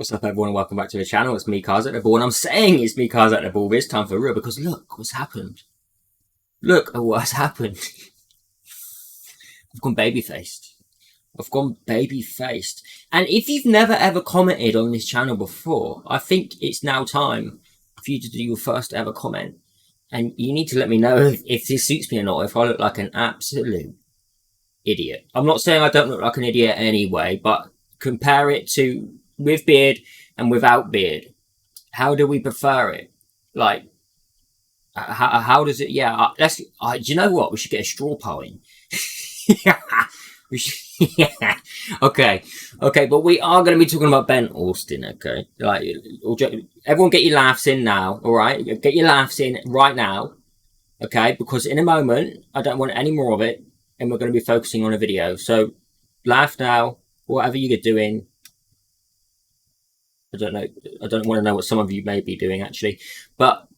What's up, everyone? Welcome back to the channel. It's me, Kaz at the Ball, and I'm saying it's me, Kaz at the Ball this time for real, because look what's happened. Look at what's happened. I've gone baby-faced. I've gone baby-faced. And if you've never ever commented on this channel before, I think it's now time for you to do your first ever comment. And you need to let me know if this suits me or not, if I look like an absolute idiot. I'm not saying I don't look like an idiot anyway, but compare it to with beard and without beard. How do we prefer it? Like, how does it? Yeah, do you know what? We should get a straw poll in. Yeah. Okay. But we are going to be talking about Ben Austin. Okay, like, everyone, get your laughs in now. All right, get your laughs in right now. Okay, because in a moment I don't want any more of it, and we're going to be focusing on a video. So laugh now, whatever you're doing. I don't know. I don't want to know what some of you may be doing, actually. But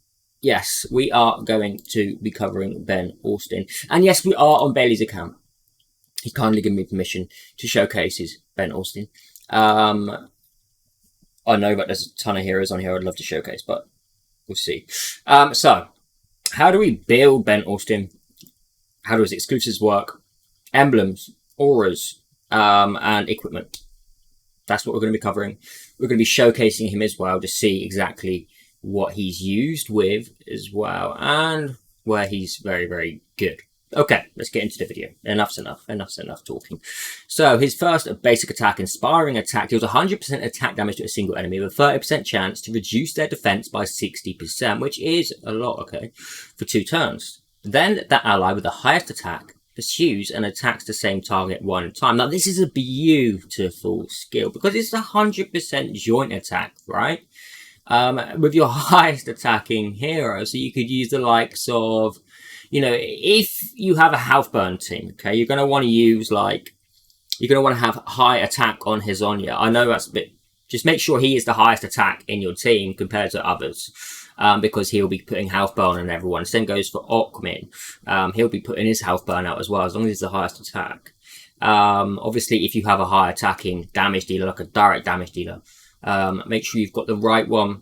yes, we are going to be covering Ben Austin. And yes, we are on Bailey's account. He kindly given me permission to showcase his Ben Austin. I know that there's a ton of heroes on here I'd love to showcase, but we'll see. So, how do we build Ben Austin? How does exclusives work? Emblems, auras, and equipment. That's what we're going to be covering. We're going to be showcasing him as well to see exactly what he's used with as well, and where he's very, very good. Okay, let's get into the video. Enough's enough talking. So his first basic attack, Inspiring Attack, deals 100% attack damage to a single enemy with a 30% chance to reduce their defense by 60%, which is a lot, okay, for 2 turns. Then that ally with the highest attack pursues and attacks the same target 1 time. Now, this is a beautiful skill because it's a 100% joint attack, right? With your highest attacking hero, so you could use the likes of, you know, if you have a health burn team, okay, you're going to want to use, like, you're going to want to have high attack on Hizonia. I know that's a bit, just make sure he is the highest attack in your team compared to others. Because he'll be putting health burn on everyone. Same goes for Okmin. He'll be putting his health burn out as well, as long as he's the highest attack. Obviously, if you have a high attacking damage dealer, like a direct damage dealer, make sure you've got the right one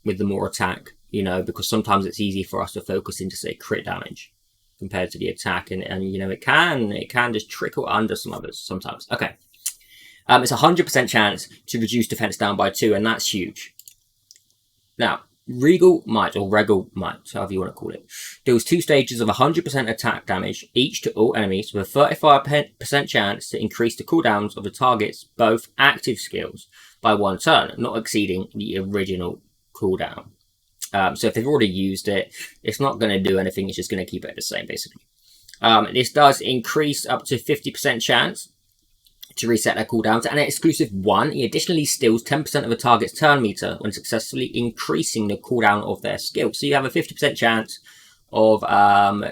with the more attack, you know, because sometimes it's easy for us to focus into, say, crit damage compared to the attack. And you know, it can just trickle under some others sometimes. Okay. It's a 100% chance to reduce defense down by 2, and that's huge. Now, Regal Might, or Regal Might, however you want to call it, deals 2 stages of 100% attack damage, each to all enemies, with a 35% chance to increase the cooldowns of the target's both active skills by 1 turn, not exceeding the original cooldown. So if they've already used it, it's not going to do anything, it's just going to keep it the same, basically. This does increase up to 50% chance to reset their cooldowns, and at exclusive 1, he additionally steals 10% of a target's turn meter when successfully increasing the cooldown of their skill. So you have a 50% chance of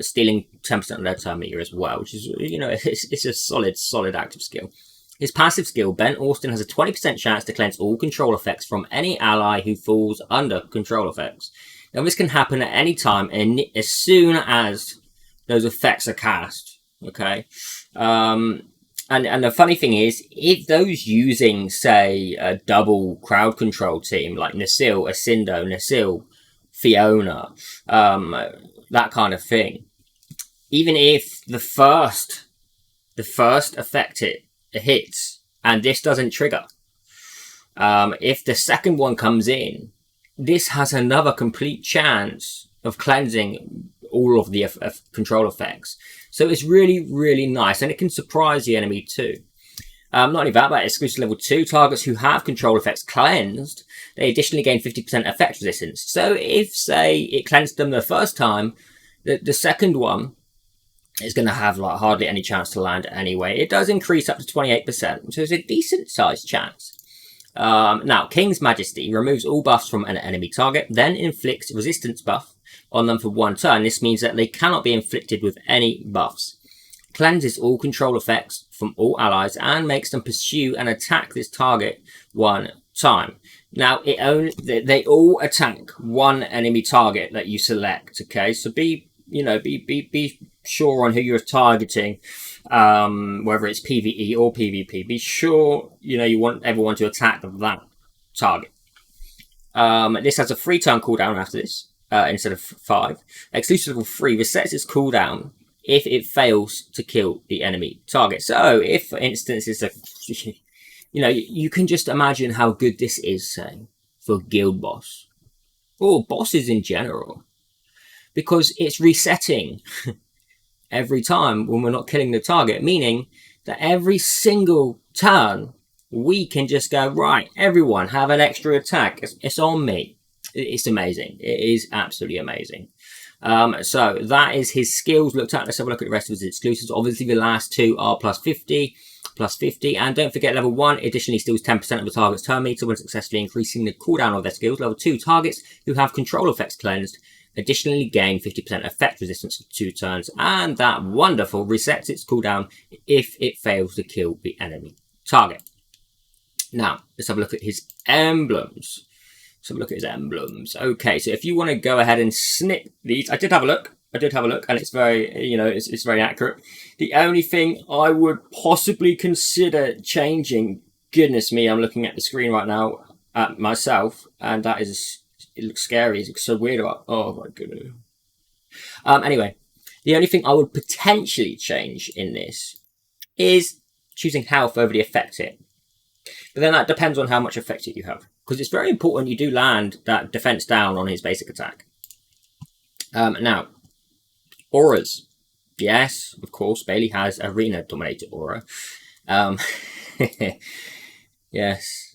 stealing 10% of their turn meter as well, which is, you know, it's a solid active skill. His passive skill, Ben Austin has a 20% chance to cleanse all control effects from any ally who falls under control effects. Now, this can happen at any time, and as soon as those effects are cast, okay? And the funny thing is, if those using, say, a double crowd control team, like Nasil, Asindo, Nasil, Fiona, that kind of thing, even if the first effect hits, and this doesn't trigger, if the second one comes in, this has another complete chance of cleansing all of the control effects. So it's really, really nice, and it can surprise the enemy too. Not only that, but exclusive level 2 targets who have control effects cleansed, they additionally gain 50% effect resistance. So if, say, it cleansed them the first time, the second one is going to have, like, hardly any chance to land anyway. It does increase up to 28%, so it's a decent sized chance. Now, King's Majesty removes all buffs from an enemy target, then inflicts resistance buff on them for 1 turn. This means that they cannot be inflicted with any buffs. Cleanses all control effects from all allies and makes them pursue and attack this target 1 time. Now, they all attack 1 enemy target that you select. Okay, so be sure on who you're targeting, whether it's PvE or PvP. Be sure, you want everyone to attack that target. This has a 3-turn cooldown after this, instead of 5. Exclusive level 3 resets its cooldown if it fails to kill the enemy target. So, if, for instance, it's a... You know, you can just imagine how good this is, say, for Guild Boss. Or bosses in general. Because it's resetting every time when we're not killing the target. Meaning that every single turn, we can just go, right, everyone have an extra attack. It's on me. It's amazing. It is absolutely amazing. So that is his skills looked at. Let's have a look at the rest of his exclusives. Obviously, the last two are plus 50. And don't forget, level 1 additionally steals 10% of the target's turn meter when successfully increasing the cooldown of their skills. Level 2, targets who have control effects cleansed additionally gain 50% effect resistance for 2 turns. And that wonderful resets its cooldown if it fails to kill the enemy target. Now, let's have a look at his emblems. Okay, so if you want to go ahead and snip these, I did have a look, and it's very, you know, it's very accurate. The only thing I would possibly consider changing, goodness me, I'm looking at the screen right now at myself, and that is, it looks scary, it looks so weird about, oh my goodness. Anyway, the only thing I would potentially change in this is choosing health over the effect hit. But then that depends on how much effect hit you have. Because it's very important you do land that defense down on his basic attack. Now, auras. Yes, of course, Bailey has Arena Dominator aura. Yes,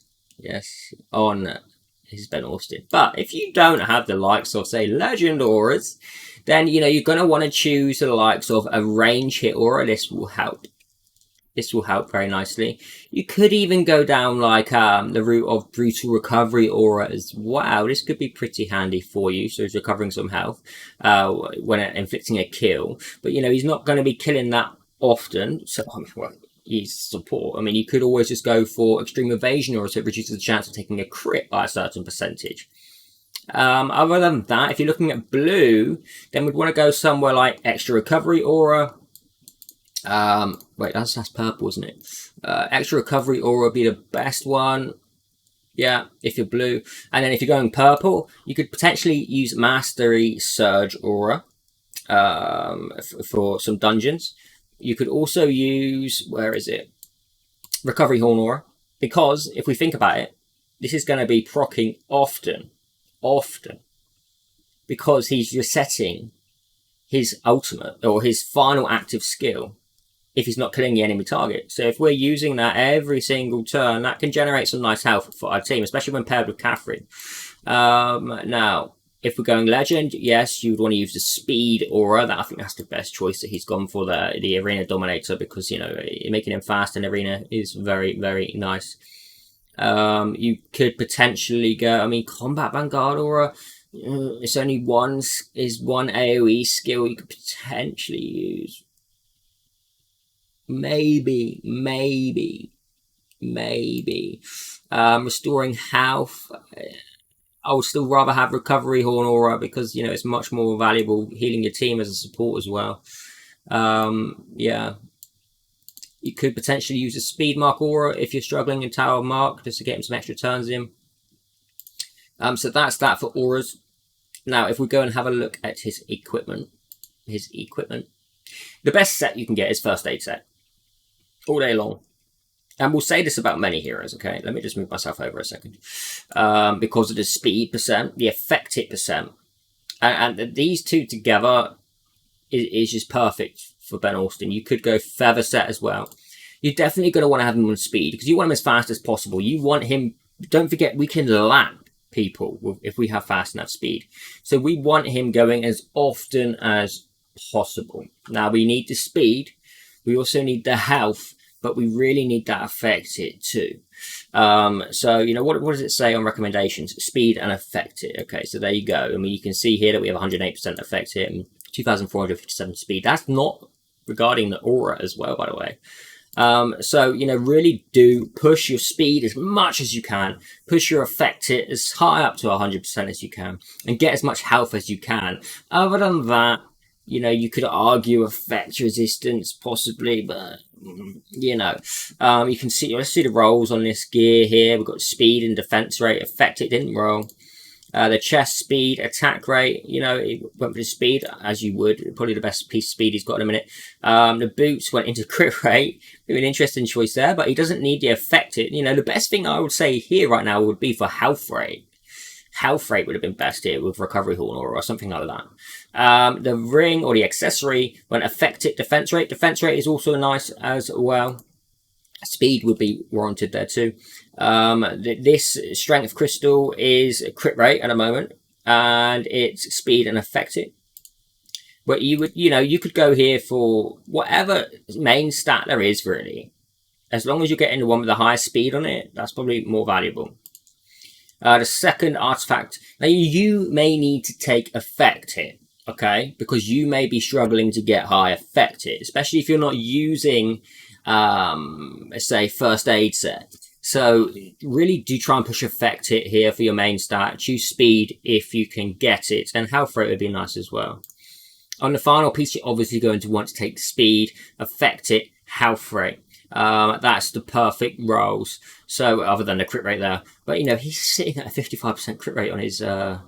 on his Ben Austin. But if you don't have the likes of, say, Legend auras, then, you know, you're going to want to choose the likes of a range hit aura. This will help. This will help very nicely. You could even go down like the route of Brutal Recovery aura as well. This could be pretty handy for you. So he's recovering some health when inflicting a kill. But, you know, he's not going to be killing that often. So, well, he's support. I mean, you could always just go for Extreme Evasion aura, so it reduces the chance of taking a crit by a certain percentage. Other than that, if you're looking at blue, then we'd want to go somewhere like Extra Recovery aura. Wait, that's purple, isn't it? Extra Recovery aura would be the best one. Yeah, if you're blue. And then if you're going purple, you could potentially use Mastery Surge aura for some dungeons. You could also use, where is it? Recovery Horn aura. Because if we think about it, this is going to be proccing often. Because he's resetting his ultimate or his final active skill if he's not killing the enemy target. So if we're using that every single turn, that can generate some nice health for our team, especially when paired with Catherine. Now, if we're going Legend, yes, you would want to use the Speed aura. I think that's the best choice that he's gone for, the Arena Dominator, because, you know, making him fast in Arena is very, very nice. You could potentially go, I mean, Combat Vanguard aura, it's only one AoE skill you could potentially use. Maybe. Restoring health. I would still rather have Recovery Horn aura because, you know, it's much more valuable healing your team as a support as well. Yeah. You could potentially use a Speed Mark aura if you're struggling in Tower Mark, just to get him some extra turns in. So that's that for auras. Now, if we go and have a look at his equipment. The best set you can get is First Aid set. All day long. And we'll say this about many heroes, okay? Let me just move myself over a second. Because of the speed percent, the effect hit percent. And these two together is just perfect for Ben Austin. You could go Feather set as well. You're definitely going to want to have him on speed because you want him as fast as possible. You want him... Don't forget, we can land people if we have fast enough speed. So we want him going as often as possible. Now, we need the speed. We also need the health, but we really need that effect hit too. So, you know, what does it say on recommendations? Speed and effect hit. Okay, so there you go. I mean, you can see here that we have 108% effect hit and 2,457 speed. That's not regarding the aura as well, by the way. So, you know, really do push your speed as much as you can. Push your effect hit as high up to 100% as you can. And get as much health as you can. Other than that, you know, you could argue effect resistance possibly, but you know, you can see, let's see the rolls on this gear here. We've got speed and defense rate. Effect, it didn't roll. The chest speed, attack rate, you know, it went for the speed, as you would. Probably the best piece of speed he's got in a minute. The boots went into crit rate. Maybe an interesting choice there, but he doesn't need the effect. You know, the best thing I would say here right now would be for health rate. Health rate would have been best here with recovery horn or something like that. The ring or the accessory went affected defense rate. Defense rate is also nice as well. Speed would be warranted there too. This strength crystal is crit rate at the moment, and it's speed and effective. But you would, you know, you could go here for whatever main stat there is really. As long as you're getting the one with the highest speed on it, that's probably more valuable. The second artifact, now you may need to take effect here, okay? Because you may be struggling to get high effect here, especially if you're not using, let's say, first aid set. So really do try and push effect hit here for your main stat. Choose speed if you can get it, and health rate would be nice as well. On the final piece, you're obviously going to want to take speed, affect it, health rate. That's the perfect rolls. So other than the crit rate there, but you know, he's sitting at a 55% crit rate on his on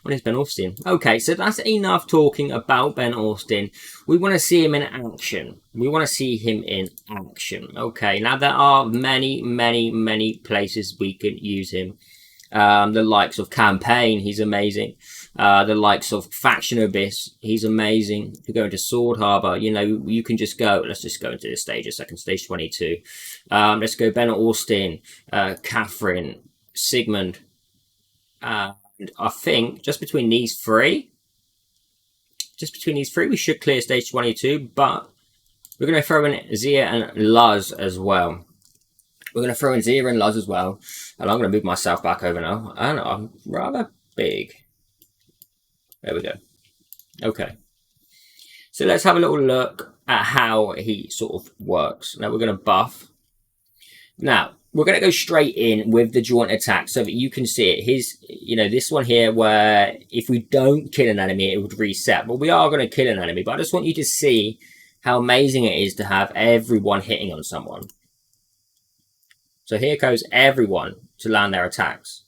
his Ben Austin. Okay, so that's enough talking about Ben Austin. We want to see him in action. We want to see him in action. Okay, now there are many places we can use him. The likes of Campaign, he's amazing. The likes of Faction Abyss, he's amazing. To go into Sword Harbor, you know, you can just go. Let's just go into this stage a second, stage 22. Let's go Ben Austin, Catherine, Sigmund. And I think just between these three, we should clear stage 22. But we're going to throw in Zia and Luz as well. We're going to throw in Zia and Luz as well. And I'm going to move myself back over now. And I'm rather big. There we go. Okay. So let's have a little look at how he sort of works. Now we're going to buff. Now, we're going to go straight in with the joint attack so that you can see it. His, you know, this one here where if we don't kill an enemy, it would reset. But we are going to kill an enemy. But I just want you to see how amazing it is to have everyone hitting on someone. So here goes everyone to land their attacks.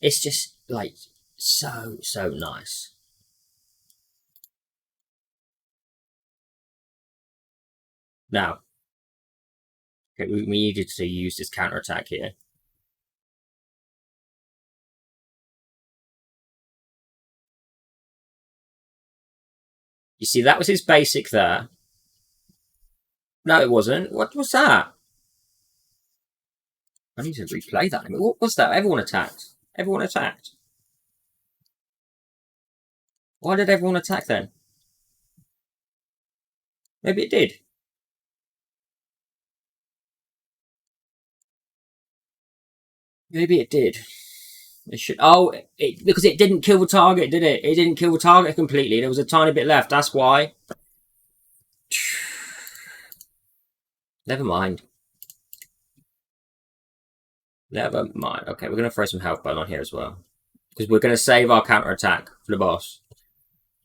It's just like so nice. Now, okay, we needed to use this counter attack here. You see, that was his basic there. No, it wasn't. What was that? I need to replay that. What was that? Everyone attacked. Everyone attacked. Why did everyone attack then? Maybe it did. Maybe it did. It should. Oh, because it didn't kill the target, did it? It didn't kill the target completely. There was a tiny bit left. That's why. Never mind. Never mind. Okay, we're going to throw some health burn on here as well. Because we're going to save our counter attack for the boss.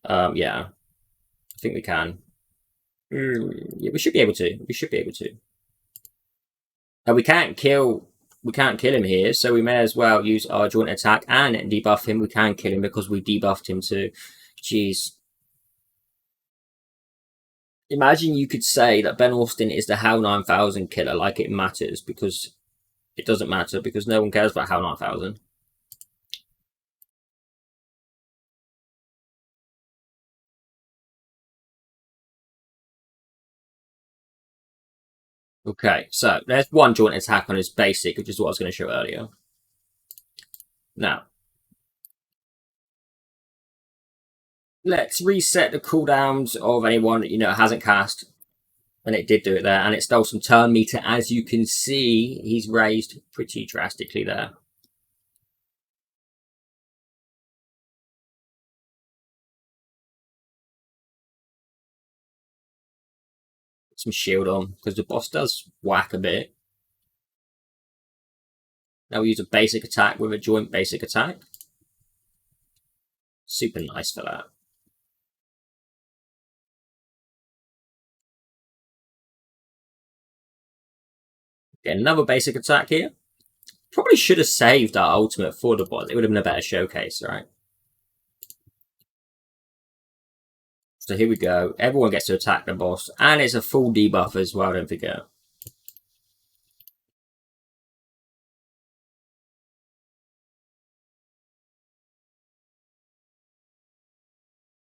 Yeah. I think we can. Yeah, we should be able to. We should be able to. And we can't kill him here, so we may as well use our joint attack and debuff him. We can kill him because we debuffed him too. Jeez. Imagine you could say that Ben Austin is the HAL 9000 killer, like it matters, because it doesn't matter, because no one cares about HAL 9000. Okay, so there's one joint attack on his basic, which is what I was going to show earlier. Now, let's reset the cooldowns of anyone that, you know, hasn't cast. And it did do it there, and it stole some turn meter. As you can see, he's raised pretty drastically there. Put some shield on, because the boss does whack a bit. Now we use a basic attack with a joint basic attack. Super nice for that. Get another basic attack here. Probably should have saved our ultimate for the boss. It would have been a better showcase, right? So here we go. Everyone gets to attack the boss. And it's a full debuff as well, don't forget.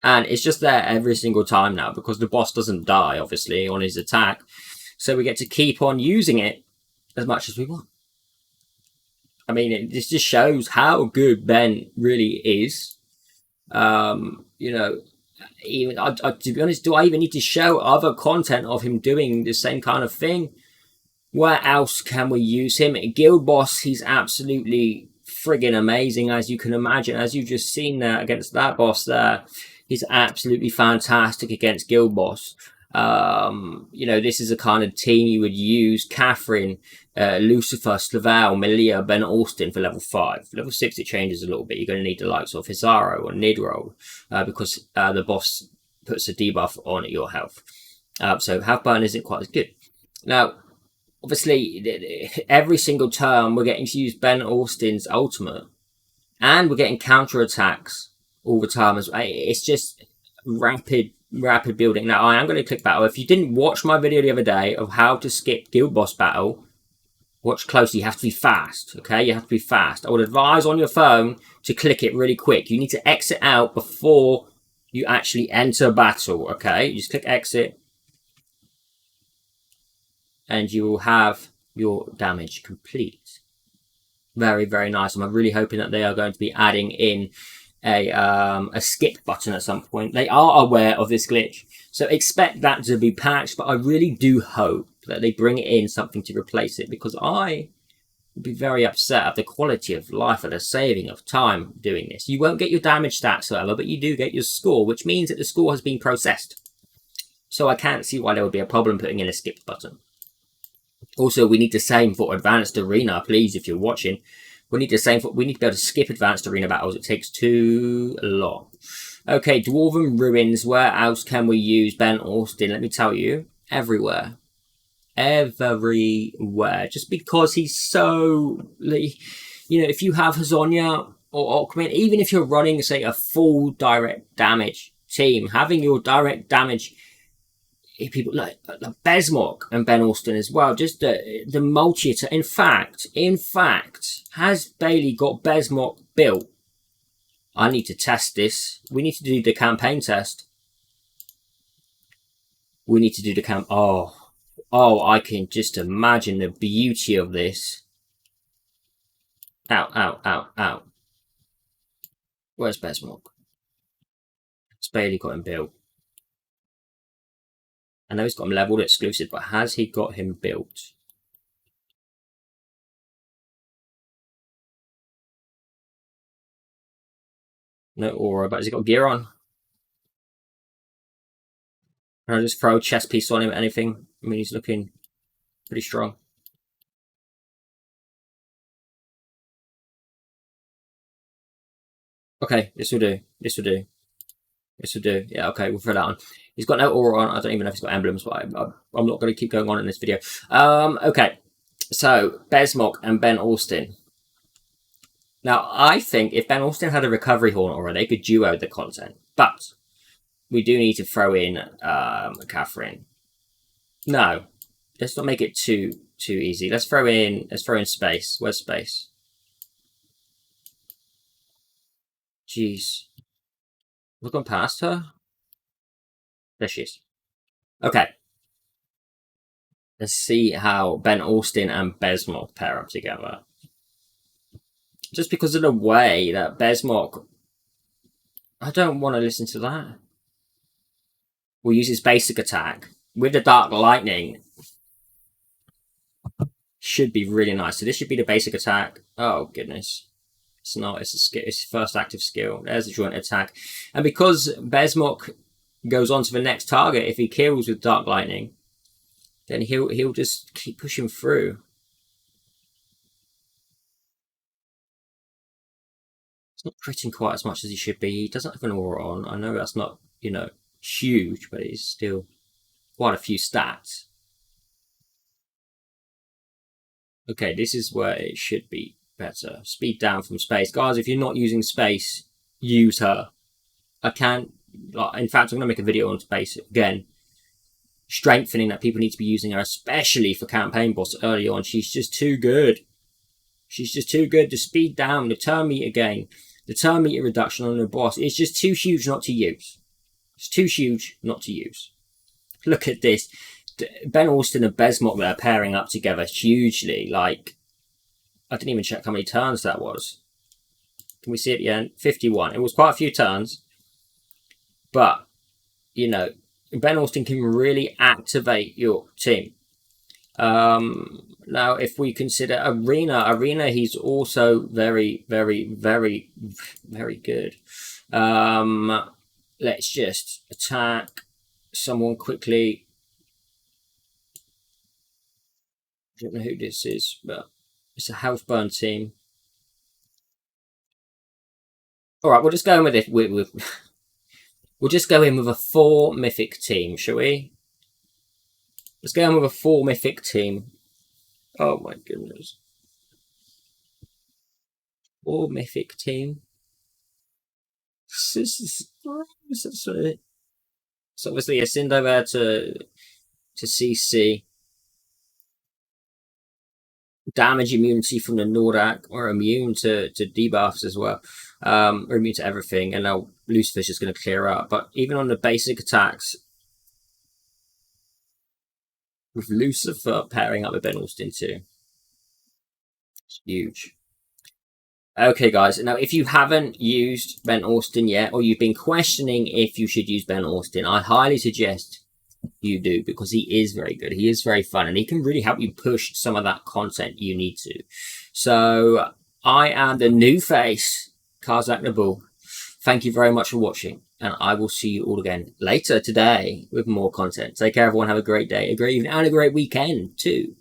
And it's just there every single time now because the boss doesn't die, obviously, on his attack. So we get to keep on using it as much as we want. I mean, this just shows how good Ben really is. You know, even to be honest, do I even need to show other content of him doing the same kind of thing? Where else can we use him? Guild Boss, he's absolutely friggin' amazing, as you can imagine. As you've just seen there against that boss there, he's absolutely fantastic against Guild Boss. You know, this is a kind of team you would use Catherine, Lucifer, Slavel, Melia, Ben Austin for level 5. Level 6 it changes a little bit. You're going to need the likes of Hizaro or Nidro because the boss puts a debuff on your health. So health burn isn't quite as good. Now, obviously, every single turn we're getting to use Ben Austin's ultimate, and we're getting counter attacks all the time. It's just rapid building. Now, I am going to click battle. If you didn't watch my video the other day of how to skip Guild Boss battle, watch closely. You have to be fast, okay? You have to be fast. I would advise on your phone to click it really quick. You need to exit out before you actually enter battle, okay? You just click exit, and you will have your damage complete. Very, very nice. I'm really hoping that they are going to be adding in a skip button at some point. They are aware of this glitch, so expect that to be patched, but I really do hope that they bring in something to replace it, because I would be very upset at the quality of life and the saving of time doing this. You won't get your damage stats, however, but you do get your score, which means that the score has been processed. So I can't see why there would be a problem putting in a skip button. Also, we need the same for Advanced Arena, please, if you're watching. We need the same we need to be able to skip Advanced Arena battles. It takes too long. Okay, Dwarven Ruins. Where else can we use Ben Austin? Let me tell you, everywhere. Everywhere. Just because he's so, you know, if you have Hazonia or Okmin, even if you're running, say, a full direct damage team, having your direct damage people like Besmok and Ben Austin as well, just the multi attack. In fact, has Bailey got Besmok built? I need to test this. We need to do the campaign test. We need to do the I can just imagine the beauty of this. Ow. Where's Besmok? Has Bailey got him built? I know he's got him leveled exclusive, but has he got him built? No aura, but has he got gear on? Can I just throw a chest piece on him, anything? I mean, he's looking pretty strong. Okay, this will do. Yeah, okay, we'll throw that on. He's got no aura on. I don't even know if he's got emblems, but I'm not going to keep going on in this video. Okay, so Besmok and Ben Austin. Now, I think if Ben Austin had a recovery horn already, they could duo the content. But we do need to throw in Catherine. No, let's not make it too easy. Let's throw in Space. Where's Space? Jeez. We've gone past her? There she is. Okay. Let's see how Ben Austin and Besmok pair up together. Just because of the way that Besmok... I don't want to listen to that. We'll use his basic attack. With the Dark Lightning. Should be really nice. So this should be the basic attack. Oh, goodness. It's not. It's a skill. It's his first active skill. There's the joint attack. And because Besmok goes on to the next target, if he kills with Dark Lightning, then he'll just keep pushing through. He's not critting quite as much as he should be. He doesn't have an aura on. I know that's not, you know, huge, but it's still quite a few stats. Okay, this is where it should be better. Speed down from space. Guys, if you're not using space, use her. I can't... In fact, I'm going to make a video on space again. Strengthening that people need to be using her, especially for campaign boss early on. She's just too good. She's just too good. The speed down, the turn meter gain, the turn meter reduction on the boss. It's just too huge not to use. It's too huge not to use. Look at this. Ben Austin and Besmot there pairing up together hugely. Like, I didn't even check how many turns that was. Can we see it at the end? 51. It was quite a few turns. But, you know, Ben Austin can really activate your team. Now, if we consider Arena, he's also very, very, very, very good. Let's just attack someone quickly. I don't know who this is, but it's a health burn team. All right, we'll just go in with it. We'll just go in with a 4 mythic team, shall we? Let's go in with a 4 mythic team. Oh my goodness. 4 mythic team. It's obviously a Cinder there to CC. Damage immunity from the Nordak. We're immune to debuffs as well. We're immune to everything. And now Lucifer's just going to clear up. But even on the basic attacks, with Lucifer pairing up with Ben Austin too. It's huge. Okay, guys. Now, if you haven't used Ben Austin yet, or you've been questioning if you should use Ben Austin, I highly suggest you do, because he is very good. He is very fun, and he can really help you push some of that content you need to. So, I am the new face, Kazakh Nabul. Thank you very much for watching, and I will see you all again later today with more content. Take care, everyone. Have a great day, a great evening, and a great weekend, too.